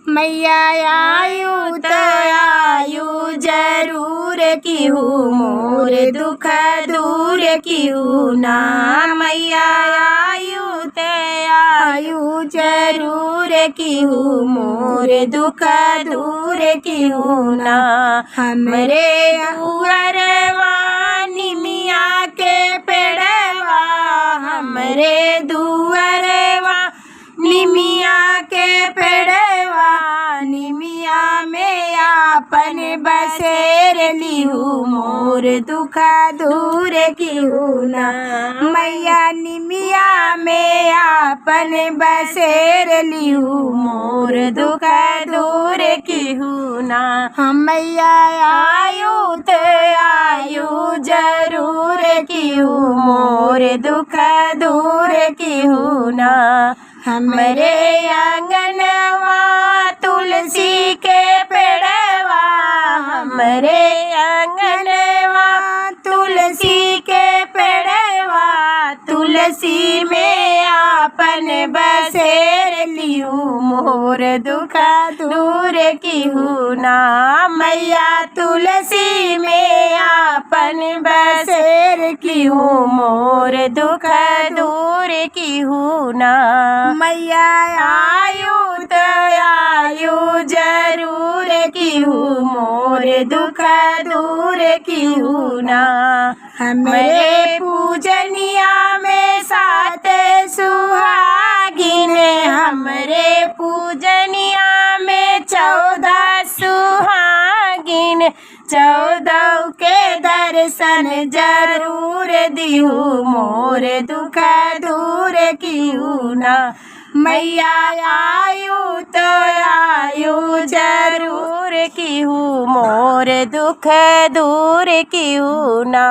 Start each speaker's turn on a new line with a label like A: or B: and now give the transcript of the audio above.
A: मैया आयु तो आयु जरूर किहू मोर दुख दूर किहू ना। मैया आयु तो आयु जरूर किहू मोर दुख दूर किहू ना। हमरे दुअरवा निमिया के पेड़वा, हमरे दुअरवा निमिया के पेड़वा, निमिया में आपन बसेर लिहू मोर दुख दूर किहू ना। मैया निमिया में आपन बसेर लिहू मोर दुख दूर किहू ना। मैया आयु तो आयु जरूर किहू मोर दुख दूर किहू ना। हमरे आंगनवा तुलसी के पेड़वा, हमरे आंगनवा तुलसी के पेड़वा, तुलसी में आपन बसेर लिहू मोर दुख दूर किहू ना। मैया तुलसी में आपन बसेर किहू मोर दुख दूर किहू ना। मैया आयु तो आयु जरूर किहू मोर दुख दूर किहू ना। हमरे पूजनिया में सात सुहागिन, हमरे पूजनिया में 14 सुहागिन, 14 के दर्शन जरूर दिहू मोर दुख दूर किहू ना। मैया आयु तो आयु जरूर किहू मोर दुख दूर किहू ना।